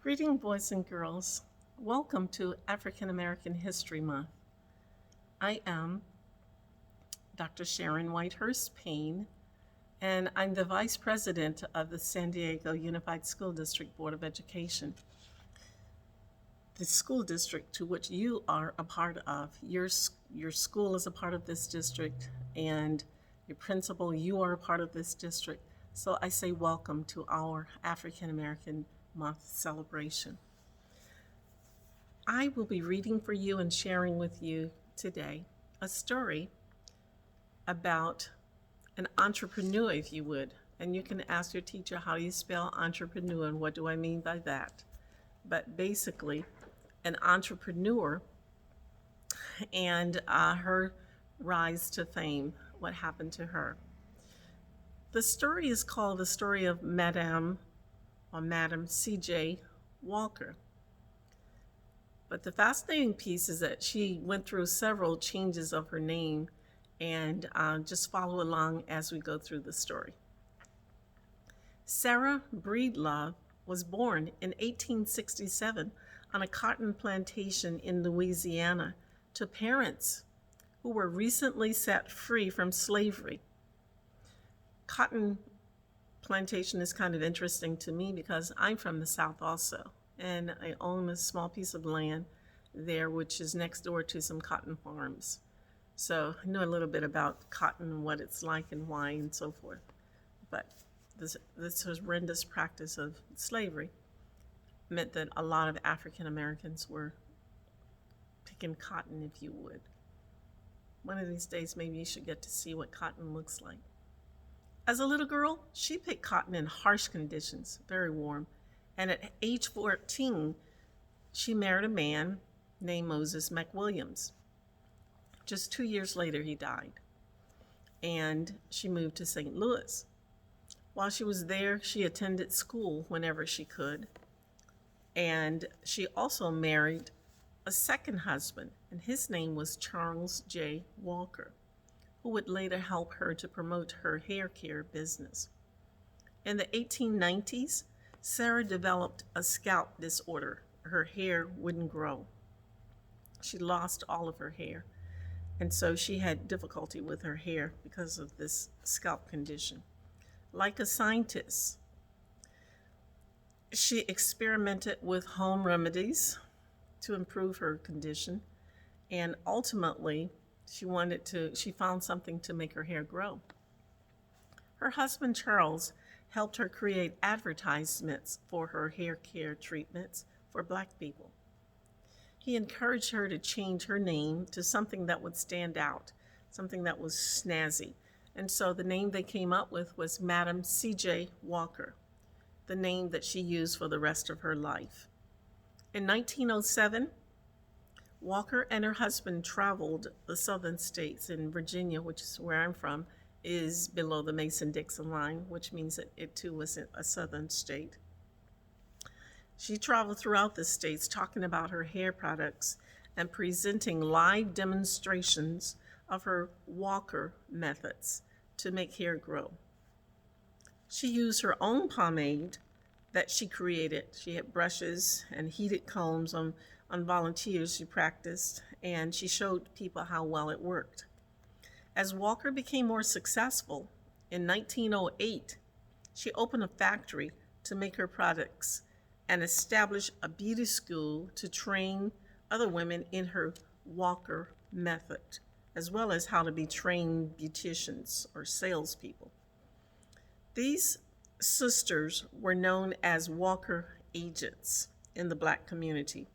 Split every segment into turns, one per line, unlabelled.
Greeting, boys and girls. Welcome to African American History Month. I am Dr. Sharon Whitehurst-Payne, and I'm the Vice President of the San Diego Unified School District Board of Education. The school district to which you are a part of, your school is a part of this district, and your principal, you are a part of this district. So I say welcome to our African American Month celebration. I will be reading for you and sharing with you today a story about an entrepreneur, if you would. And you can ask your teacher, how do you spell entrepreneur and what do I mean by that? But basically, an entrepreneur and her rise to fame, what happened to her. The story is called the story of Madame C.J. Walker. But the fascinating piece is that she went through several changes of her name, and just follow along as we go through the story. Sarah Breedlove was born in 1867 on a cotton plantation in Louisiana to parents who were recently set free from slavery. Cotton plantation is kind of interesting to me because I'm from the South also, and I own a small piece of land there which is next door to some cotton farms. So I know a little bit about cotton and what it's like and why and so forth. But this horrendous practice of slavery meant that a lot of African Americans were picking cotton, if you would. One of these days, maybe you should get to see what cotton looks like. As a little girl, she picked cotton in harsh conditions, very warm. And at age 14, she married a man named Moses McWilliams. Just 2 years later, he died. And she moved to St. Louis. While she was there, she attended school whenever she could. And she also married a second husband, and his name was Charles J. Walker, who would later help her to promote her hair care business. In the 1890s, Sarah developed a scalp disorder. Her hair wouldn't grow. She lost all of her hair, and so she had difficulty with her hair because of this scalp condition. Like a scientist, she experimented with home remedies to improve her condition, and ultimately, she found something to make her hair grow. Her husband, Charles, helped her create advertisements for her hair care treatments for Black people. He encouraged her to change her name to something that would stand out, something that was snazzy. And so the name they came up with was Madame C.J. Walker, the name that she used for the rest of her life. In 1907, Walker and her husband traveled the southern states. In Virginia, which is where I'm from, is below the Mason-Dixon line, which means that it too was a southern state. She traveled throughout the states talking about her hair products and presenting live demonstrations of her Walker methods to make hair grow. She used her own pomade that she created. She had brushes and heated combs on volunteers she practiced, and she showed people how well it worked. As Walker became more successful, in 1908, she opened a factory to make her products and established a beauty school to train other women in her Walker method, as well as how to be trained beauticians or salespeople. These sisters were known as Walker agents in the Black community.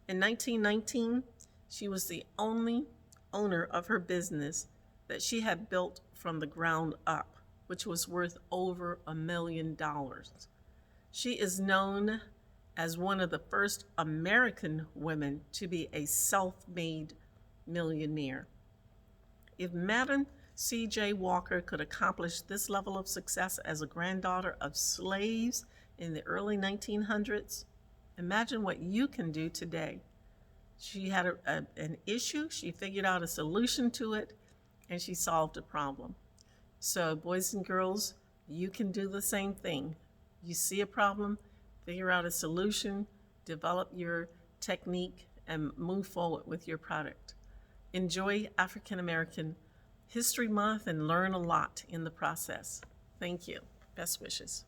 In 1919, she was the only owner of her business that she had built from the ground up, which was worth over $1 million. She is known as one of the first American women to be a self-made millionaire. If Madam C.J. Walker could accomplish this level of success as a granddaughter of slaves in the early 1900s, imagine what you can do today. She had an issue, she figured out a solution to it, and she solved a problem. So boys and girls, you can do the same thing. You see a problem, figure out a solution, develop your technique, and move forward with your product. Enjoy African American History Month and learn a lot in the process. Thank you. Best wishes.